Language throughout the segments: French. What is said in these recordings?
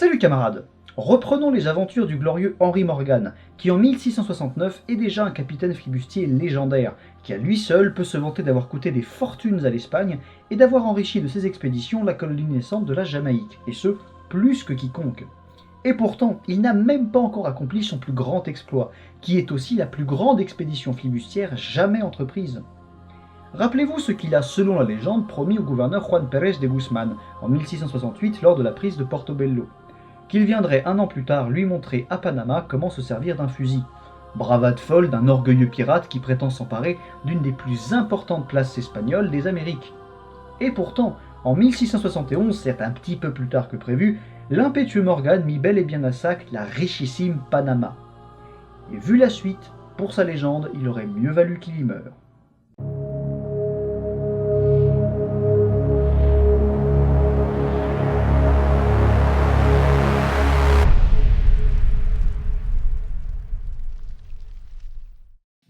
Salut camarades! Reprenons les aventures du glorieux Henry Morgan, qui en 1669 est déjà un capitaine flibustier légendaire, qui à lui seul peut se vanter d'avoir coûté des fortunes à l'Espagne et d'avoir enrichi de ses expéditions la colonie naissante de la Jamaïque, et ce, plus que quiconque. Et pourtant, il n'a même pas encore accompli son plus grand exploit, qui est aussi la plus grande expédition flibustière jamais entreprise. Rappelez-vous ce qu'il a, selon la légende, promis au gouverneur Juan Pérez de Guzmán en 1668 lors de la prise de Portobello, qu'il viendrait un an plus tard lui montrer à Panama comment se servir d'un fusil. Bravade folle d'un orgueilleux pirate qui prétend s'emparer d'une des plus importantes places espagnoles des Amériques. Et pourtant, en 1671, certes un petit peu plus tard que prévu, l'impétueux Morgan mit bel et bien à sac la richissime Panama. Et vu la suite, pour sa légende, il aurait mieux valu qu'il y meure.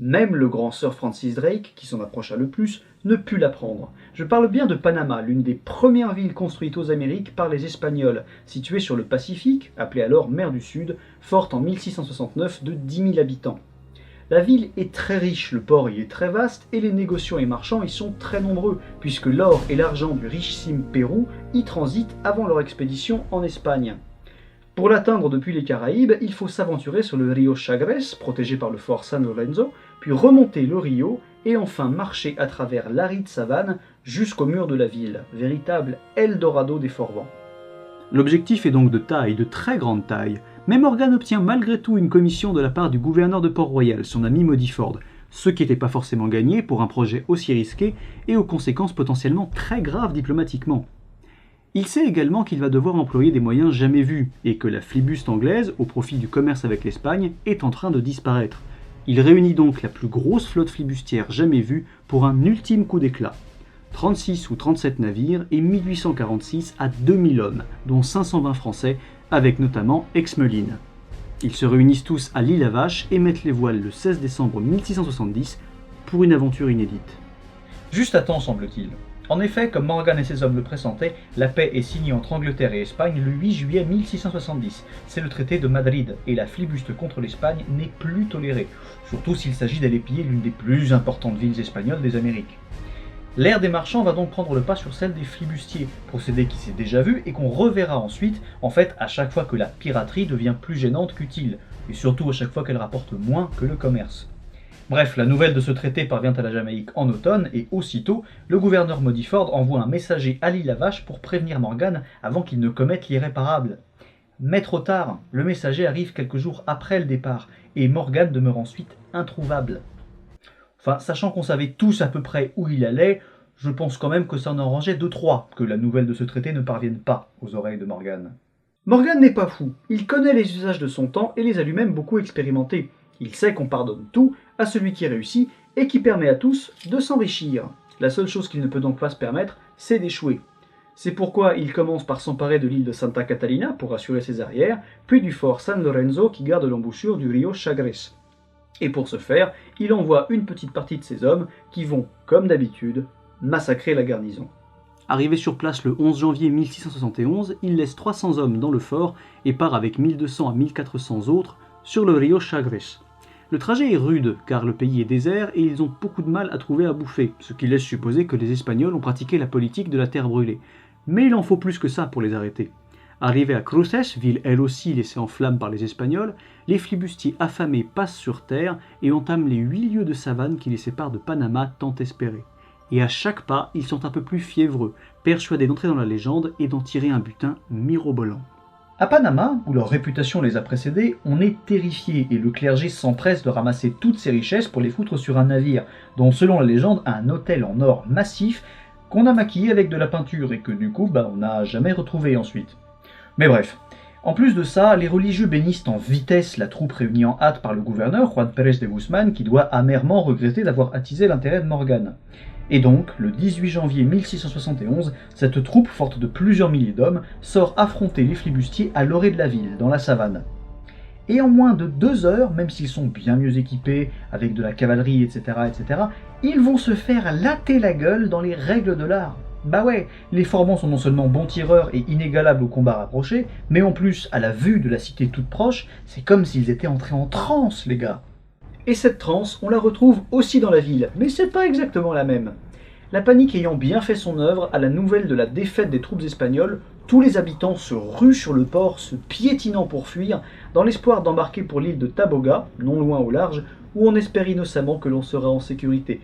Même le grand Sir Francis Drake, qui s'en approcha le plus, ne put l'apprendre. Je parle bien de Panama, l'une des premières villes construites aux Amériques par les Espagnols, située sur le Pacifique, appelée alors mer du Sud, forte en 1669 de 10 000 habitants. La ville est très riche, le port y est très vaste, et les négociants et marchands y sont très nombreux, puisque l'or et l'argent du richissime Pérou y transitent avant leur expédition en Espagne. Pour l'atteindre depuis les Caraïbes, il faut s'aventurer sur le Rio Chagres, protégé par le fort San Lorenzo, puis remonter le Rio et enfin marcher à travers l'aride savane jusqu'au mur de la ville, véritable Eldorado des Forts-Vents. L'objectif est donc de taille, de très grande taille, mais Morgan obtient malgré tout une commission de la part du gouverneur de Port-Royal, son ami Modiford, ce qui n'était pas forcément gagné pour un projet aussi risqué et aux conséquences potentiellement très graves diplomatiquement. Il sait également qu'il va devoir employer des moyens jamais vus, et que la flibuste anglaise, au profit du commerce avec l'Espagne, est en train de disparaître. Il réunit donc la plus grosse flotte flibustière jamais vue pour un ultime coup d'éclat. 36 ou 37 navires et 1846 à 2000 hommes, dont 520 français, avec notamment Exmeline. Ils se réunissent tous à l'île à Vache et mettent les voiles le 16 décembre 1670 pour une aventure inédite. Juste à temps, semble-t-il. En effet, comme Morgan et ses hommes le pressentaient, la paix est signée entre Angleterre et Espagne le 8 juillet 1670. C'est le traité de Madrid, et la flibuste contre l'Espagne n'est plus tolérée, surtout s'il s'agit d'aller piller l'une des plus importantes villes espagnoles des Amériques. L'ère des marchands va donc prendre le pas sur celle des flibustiers, procédé qui s'est déjà vu et qu'on reverra ensuite, en fait à chaque fois que la piraterie devient plus gênante qu'utile, et surtout à chaque fois qu'elle rapporte moins que le commerce. Bref, la nouvelle de ce traité parvient à la Jamaïque en automne, et aussitôt, le gouverneur Modiford envoie un messager à l'île à Vache pour prévenir Morgan avant qu'il ne commette l'irréparable. Mais trop tard, le messager arrive quelques jours après le départ, et Morgan demeure ensuite introuvable. Enfin, sachant qu'on savait tous à peu près où il allait, je pense quand même que ça en arrangeait 2-3 que la nouvelle de ce traité ne parvienne pas aux oreilles de Morgan. Morgan n'est pas fou, il connaît les usages de son temps et les a lui-même beaucoup expérimentés. Il sait qu'on pardonne tout à celui qui réussit et qui permet à tous de s'enrichir. La seule chose qu'il ne peut donc pas se permettre, c'est d'échouer. C'est pourquoi il commence par s'emparer de l'île de Santa Catalina pour assurer ses arrières, puis du fort San Lorenzo qui garde l'embouchure du Rio Chagres. Et pour ce faire, il envoie une petite partie de ses hommes qui vont, comme d'habitude, massacrer la garnison. Arrivé sur place le 11 janvier 1671, il laisse 300 hommes dans le fort et part avec 1200 à 1400 autres sur le Rio Chagres. Le trajet est rude car le pays est désert et ils ont beaucoup de mal à trouver à bouffer, ce qui laisse supposer que les Espagnols ont pratiqué la politique de la terre brûlée. Mais il en faut plus que ça pour les arrêter. Arrivés à Cruces, ville elle aussi laissée en flammes par les Espagnols, les flibustiers affamés passent sur terre et entament les 8 lieues de savane qui les séparent de Panama tant espérés. Et à chaque pas, ils sont un peu plus fiévreux, persuadés d'entrer dans la légende et d'en tirer un butin mirobolant. À Panama, où leur réputation les a précédés, on est terrifié et le clergé s'empresse de ramasser toutes ses richesses pour les foutre sur un navire, dont selon la légende a un hôtel en or massif qu'on a maquillé avec de la peinture et que du coup on n'a jamais retrouvé ensuite. Mais bref, en plus de ça, les religieux bénissent en vitesse la troupe réunie en hâte par le gouverneur Juan Pérez de Guzmán qui doit amèrement regretter d'avoir attisé l'intérêt de Morgan. Et donc, le 18 janvier 1671, cette troupe, forte de plusieurs milliers d'hommes, sort affronter les flibustiers à l'orée de la ville, dans la savane. Et en moins de 2 heures, même s'ils sont bien mieux équipés, avec de la cavalerie, etc., ils vont se faire latter la gueule dans les règles de l'art. Bah ouais, les Forbans sont non seulement bons tireurs et inégalables au combat rapproché, mais en plus, à la vue de la cité toute proche, c'est comme s'ils étaient entrés en transe, les gars. Et cette transe, on la retrouve aussi dans la ville, mais c'est pas exactement la même. La panique ayant bien fait son œuvre, à la nouvelle de la défaite des troupes espagnoles, tous les habitants se ruent sur le port, se piétinant pour fuir, dans l'espoir d'embarquer pour l'île de Taboga, non loin au large, où on espère innocemment que l'on sera en sécurité,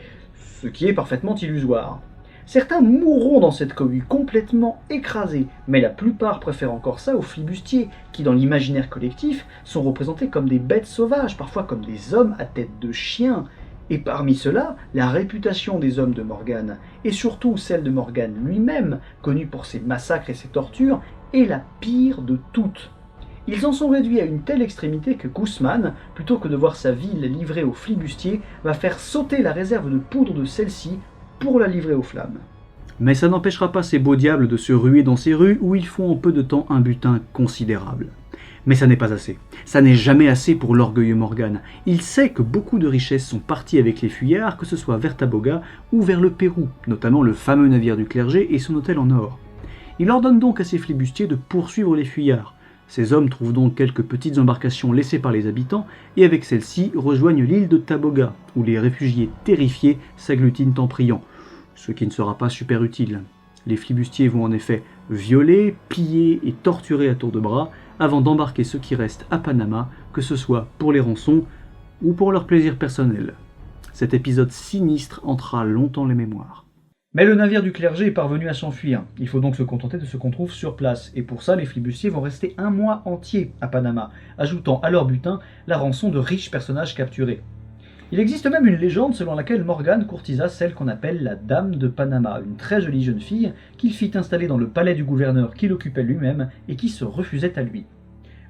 ce qui est parfaitement illusoire. Certains mourront dans cette cohue, complètement écrasés, mais la plupart préfèrent encore ça aux flibustiers, qui dans l'imaginaire collectif sont représentés comme des bêtes sauvages, parfois comme des hommes à tête de chien. Et parmi ceux-là, la réputation des hommes de Morgane, et surtout celle de Morgane lui-même, connu pour ses massacres et ses tortures, est la pire de toutes. Ils en sont réduits à une telle extrémité que Guzman, plutôt que de voir sa ville livrée aux flibustiers, va faire sauter la réserve de poudre de celle-ci pour la livrer aux flammes. Mais ça n'empêchera pas ces beaux diables de se ruer dans ces rues où ils font en peu de temps un butin considérable. Mais ça n'est pas assez. Ça n'est jamais assez pour l'orgueilleux Morgane. Il sait que beaucoup de richesses sont parties avec les fuyards, que ce soit vers Taboga ou vers le Pérou, notamment le fameux navire du clergé et son hôtel en or. Il ordonne donc à ses flibustiers de poursuivre les fuyards. Ces hommes trouvent donc quelques petites embarcations laissées par les habitants et avec celles-ci rejoignent l'île de Taboga, où les réfugiés terrifiés s'agglutinent en priant, ce qui ne sera pas super utile. Les flibustiers vont en effet violer, piller et torturer à tour de bras avant d'embarquer ceux qui restent à Panama, que ce soit pour les rançons ou pour leur plaisir personnel. Cet épisode sinistre hantera longtemps les mémoires. Mais le navire du clergé est parvenu à s'enfuir. Il faut donc se contenter de ce qu'on trouve sur place. Et pour ça, les flibustiers vont rester un mois entier à Panama, ajoutant à leur butin la rançon de riches personnages capturés. Il existe même une légende selon laquelle Morgane courtisa celle qu'on appelle la Dame de Panama, une très jolie jeune fille qu'il fit installer dans le palais du gouverneur qu'il occupait lui-même et qui se refusait à lui.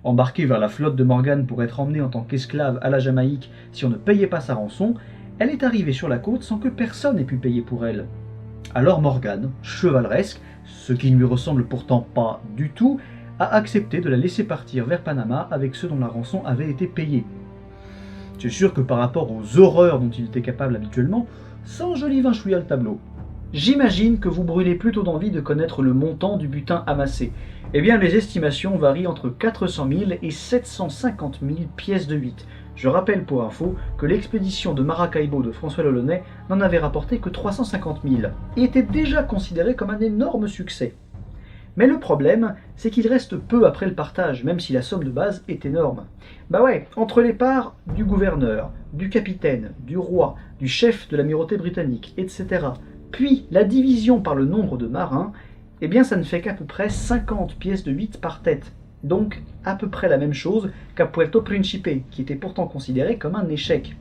Embarquée vers la flotte de Morgane pour être emmenée en tant qu'esclave à la Jamaïque si on ne payait pas sa rançon, elle est arrivée sur la côte sans que personne ait pu payer pour elle. Alors Morgane, chevaleresque, ce qui ne lui ressemble pourtant pas du tout, a accepté de la laisser partir vers Panama avec ceux dont la rançon avait été payée. C'est sûr que par rapport aux horreurs dont il était capable habituellement, ça enjolive chouïa le tableau. J'imagine que vous brûlez plutôt d'envie de connaître le montant du butin amassé. Eh bien, les estimations varient entre 400 000 et 750 000 pièces de 8. Je rappelle pour info que l'expédition de Maracaibo de François Lelaunay n'en avait rapporté que 350 000 et était déjà considérée comme un énorme succès. Mais le problème, c'est qu'il reste peu après le partage, même si la somme de base est énorme. Bah ouais, entre les parts du gouverneur, du capitaine, du roi, du chef de l'amirauté britannique, etc., puis la division par le nombre de marins, eh bien ça ne fait qu'à peu près 50 pièces de 8 par tête. Donc à peu près la même chose qu'à Puerto Principe, qui était pourtant considéré comme un échec.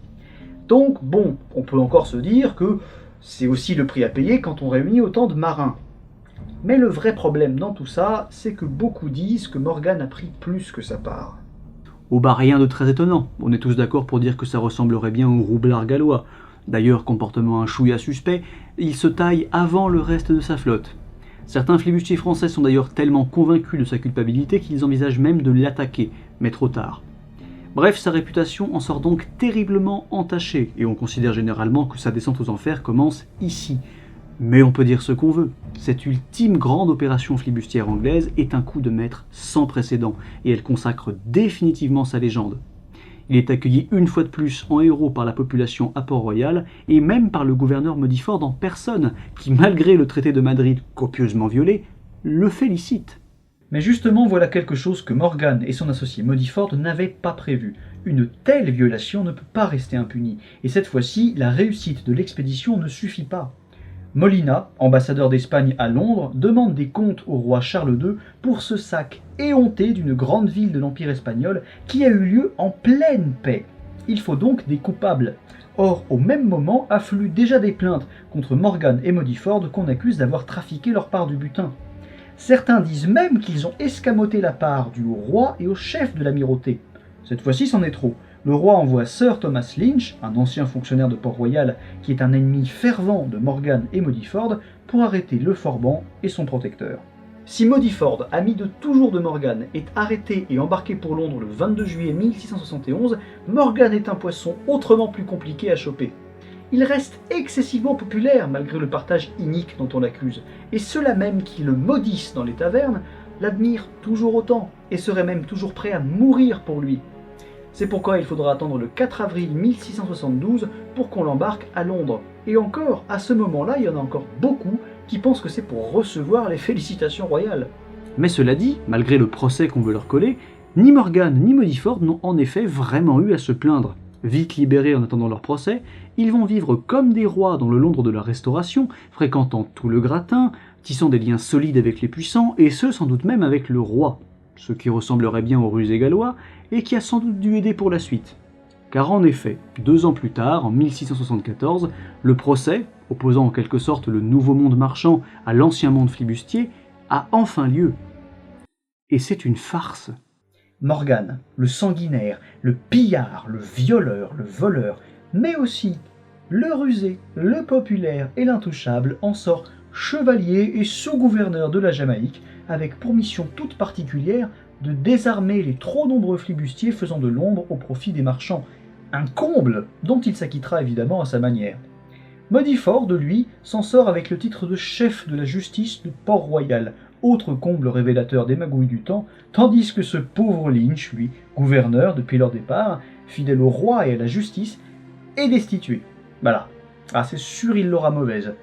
Donc bon, on peut encore se dire que c'est aussi le prix à payer quand on réunit autant de marins. Mais le vrai problème dans tout ça, c'est que beaucoup disent que Morgane a pris plus que sa part. Oh bah rien de très étonnant, on est tous d'accord pour dire que ça ressemblerait bien au roublard gallois. D'ailleurs, comportement un chouïa suspect, il se taille avant le reste de sa flotte. Certains flibustiers français sont d'ailleurs tellement convaincus de sa culpabilité qu'ils envisagent même de l'attaquer, mais trop tard. Bref, sa réputation en sort donc terriblement entachée, et on considère généralement que sa descente aux enfers commence ici. Mais on peut dire ce qu'on veut, cette ultime grande opération flibustière anglaise est un coup de maître sans précédent, et elle consacre définitivement sa légende. Il est accueilli une fois de plus en héros par la population à Port-Royal, et même par le gouverneur Modiford en personne, qui malgré le traité de Madrid copieusement violé, le félicite. Mais justement, voilà quelque chose que Morgane et son associé Modiford n'avaient pas prévu. Une telle violation ne peut pas rester impunie, et cette fois-ci, la réussite de l'expédition ne suffit pas. Molina, ambassadeur d'Espagne à Londres, demande des comptes au roi Charles II pour ce sac éhonté d'une grande ville de l'Empire espagnol qui a eu lieu en pleine paix. Il faut donc des coupables. Or, au même moment, affluent déjà des plaintes contre Morgane et Modiford qu'on accuse d'avoir trafiqué leur part du butin. Certains disent même qu'ils ont escamoté la part due au roi et au chef de l'amirauté. Cette fois-ci, c'en est trop. Le roi envoie Sir Thomas Lynch, un ancien fonctionnaire de Port-Royal qui est un ennemi fervent de Morgane et Modiford, pour arrêter le Forban et son protecteur. Si Modiford, ami de toujours de Morgane, est arrêté et embarqué pour Londres le 22 juillet 1671, Morgane est un poisson autrement plus compliqué à choper. Il reste excessivement populaire malgré le partage inique dont on l'accuse, et ceux-là même qui le maudissent dans les tavernes l'admirent toujours autant, et seraient même toujours prêts à mourir pour lui. C'est pourquoi il faudra attendre le 4 avril 1672 pour qu'on l'embarque à Londres. Et encore, à ce moment-là, il y en a encore beaucoup qui pensent que c'est pour recevoir les félicitations royales. Mais cela dit, malgré le procès qu'on veut leur coller, ni Morgan ni Modiford n'ont en effet vraiment eu à se plaindre. Vite libérés en attendant leur procès, ils vont vivre comme des rois dans le Londres de la Restauration, fréquentant tout le gratin, tissant des liens solides avec les puissants, et ce sans doute même avec le roi, ce qui ressemblerait bien aux rusés gallois, et qui a sans doute dû aider pour la suite. Car en effet, 2 ans plus tard, en 1674, le procès, opposant en quelque sorte le nouveau monde marchand à l'ancien monde flibustier, a enfin lieu. Et c'est une farce. Morgan, le sanguinaire, le pillard, le violeur, le voleur, mais aussi le rusé, le populaire et l'intouchable en sort chevalier et sous-gouverneur de la Jamaïque, avec pour mission toute particulière de désarmer les trop nombreux flibustiers faisant de l'ombre au profit des marchands. Un comble dont il s'acquittera évidemment à sa manière. Modiford, lui, s'en sort avec le titre de chef de la justice de Port-Royal, autre comble révélateur des magouilles du temps, tandis que ce pauvre Lynch, lui, gouverneur depuis leur départ, fidèle au roi et à la justice, est destitué. Voilà. Ah, c'est sûr, il l'aura mauvaise.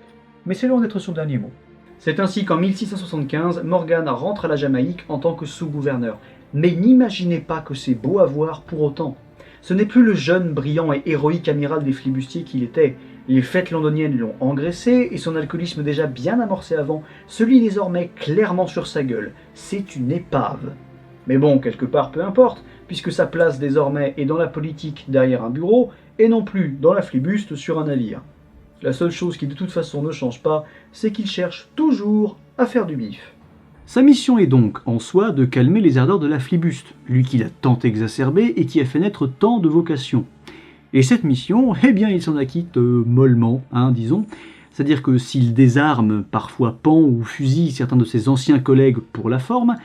Mais c'est loin d'être son dernier mot. C'est ainsi qu'en 1675, Morgan rentre à la Jamaïque en tant que sous-gouverneur. Mais n'imaginez pas que c'est beau à voir pour autant. Ce n'est plus le jeune, brillant et héroïque amiral des flibustiers qu'il était. Les fêtes londoniennes l'ont engraissé et son alcoolisme déjà bien amorcé avant se lit désormais clairement sur sa gueule. C'est une épave. Mais bon, quelque part, peu importe, puisque sa place désormais est dans la politique derrière un bureau et non plus dans la flibuste sur un navire. La seule chose qui de toute façon ne change pas, c'est qu'il cherche toujours à faire du bif. Sa mission est donc, en soi, de calmer les ardeurs de la flibuste, lui qui l'a tant exacerbé et qui a fait naître tant de vocations. Et cette mission, eh bien, il s'en acquitte mollement, disons. C'est-à-dire que s'il désarme, parfois pend ou fusille certains de ses anciens collègues pour la forme,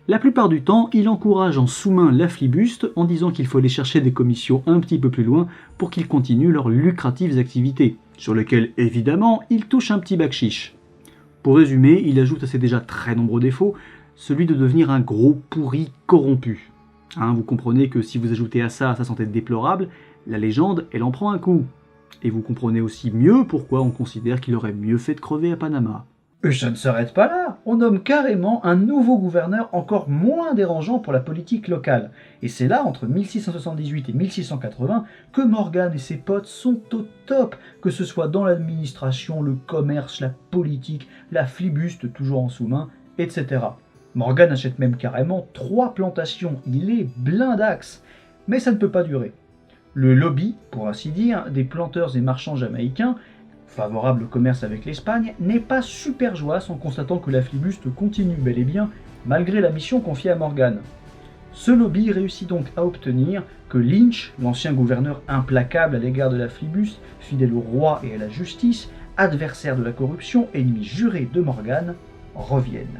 la plupart du temps, il encourage en sous-main la flibuste en disant qu'il faut aller chercher des commissions un petit peu plus loin pour qu'ils continuent leurs lucratives activités, sur lesquelles, évidemment, il touche un petit bakchiche. Pour résumer, il ajoute à ses déjà très nombreux défauts celui de devenir un gros pourri corrompu. Vous comprenez que si vous ajoutez à ça sa santé déplorable, la légende, elle en prend un coup. Et vous comprenez aussi mieux pourquoi on considère qu'il aurait mieux fait de crever à Panama. Ça ne s'arrête pas là, on nomme carrément un nouveau gouverneur encore moins dérangeant pour la politique locale. Et c'est là, entre 1678 et 1680, que Morgan et ses potes sont au top, que ce soit dans l'administration, le commerce, la politique, la flibuste toujours en sous-main, etc. Morgan achète même carrément 3 plantations, il est blindax. Mais ça ne peut pas durer. Le lobby, pour ainsi dire, des planteurs et marchands jamaïcains, favorable au commerce avec l'Espagne, n'est pas super joyeux en constatant que la flibuste continue bel et bien, malgré la mission confiée à Morgan. Ce lobby réussit donc à obtenir que Lynch, l'ancien gouverneur implacable à l'égard de la flibuste, fidèle au roi et à la justice, adversaire de la corruption, ennemi juré de Morgan, revienne.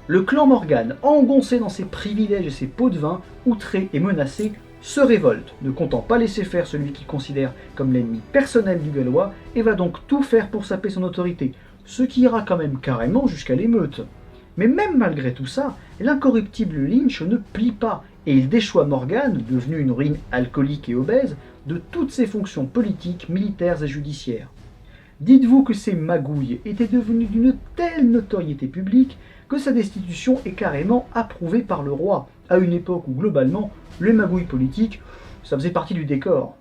Le clan Morgan, engoncé dans ses privilèges et ses pots de vin, outré et menacé, se révolte, ne comptant pas laisser faire celui qu'il considère comme l'ennemi personnel du Gallois, et va donc tout faire pour saper son autorité, ce qui ira quand même carrément jusqu'à l'émeute. Mais même malgré tout ça, l'incorruptible Lynch ne plie pas, et il déchoit Morgan, devenu une ruine alcoolique et obèse, de toutes ses fonctions politiques, militaires et judiciaires. Dites-vous que ces magouilles étaient devenues d'une telle notoriété publique que sa destitution est carrément approuvée par le roi, à une époque où globalement, les magouilles politiques, ça faisait partie du décor.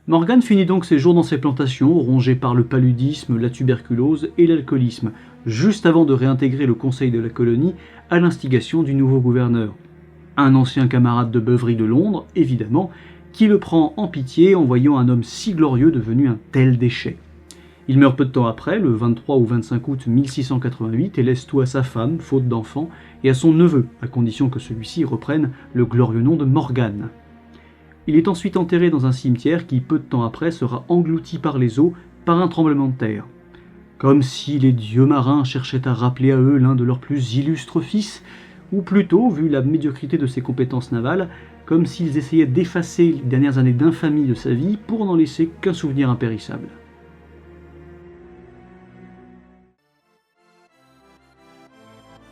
Morgan finit donc ses jours dans ses plantations, rongé par le paludisme, la tuberculose et l'alcoolisme, juste avant de réintégrer le conseil de la colonie à l'instigation du nouveau gouverneur. Un ancien camarade de beuverie de Londres, évidemment, qui le prend en pitié en voyant un homme si glorieux devenu un tel déchet. Il meurt peu de temps après, le 23 ou 25 août 1688, et laisse tout à sa femme, faute d'enfant, et à son neveu, à condition que celui-ci reprenne le glorieux nom de Morgan. Il est ensuite enterré dans un cimetière qui, peu de temps après, sera englouti par les eaux par un tremblement de terre. Comme si les dieux marins cherchaient à rappeler à eux l'un de leurs plus illustres fils, ou plutôt, vu la médiocrité de ses compétences navales, comme s'ils essayaient d'effacer les dernières années d'infamie de sa vie pour n'en laisser qu'un souvenir impérissable.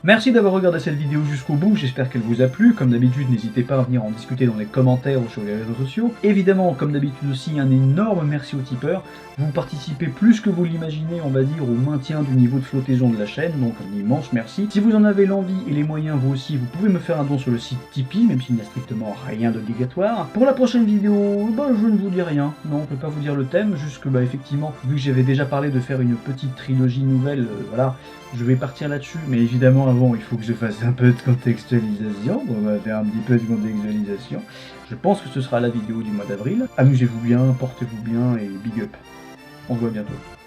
Merci d'avoir regardé cette vidéo jusqu'au bout, j'espère qu'elle vous a plu. Comme d'habitude, n'hésitez pas à venir en discuter dans les commentaires ou sur les réseaux sociaux. Évidemment, comme d'habitude aussi, un énorme merci aux tipeurs. Vous participez plus que vous l'imaginez, on va dire, au maintien du niveau de flottaison de la chaîne, donc un immense merci. Si vous en avez l'envie et les moyens, vous aussi, vous pouvez me faire un don sur le site Tipeee, même s'il n'y a strictement rien d'obligatoire. Pour la prochaine vidéo, je ne vous dis rien. Non, on ne peut pas vous dire le thème, juste que, effectivement, vu que j'avais déjà parlé de faire une petite trilogie nouvelle, voilà, je vais partir là-dessus, mais évidemment avant il faut que je fasse un peu de contextualisation, donc on va faire un petit peu de contextualisation. Je pense que ce sera la vidéo du mois d'avril. Amusez-vous bien, portez-vous bien et big up. On se voit bientôt.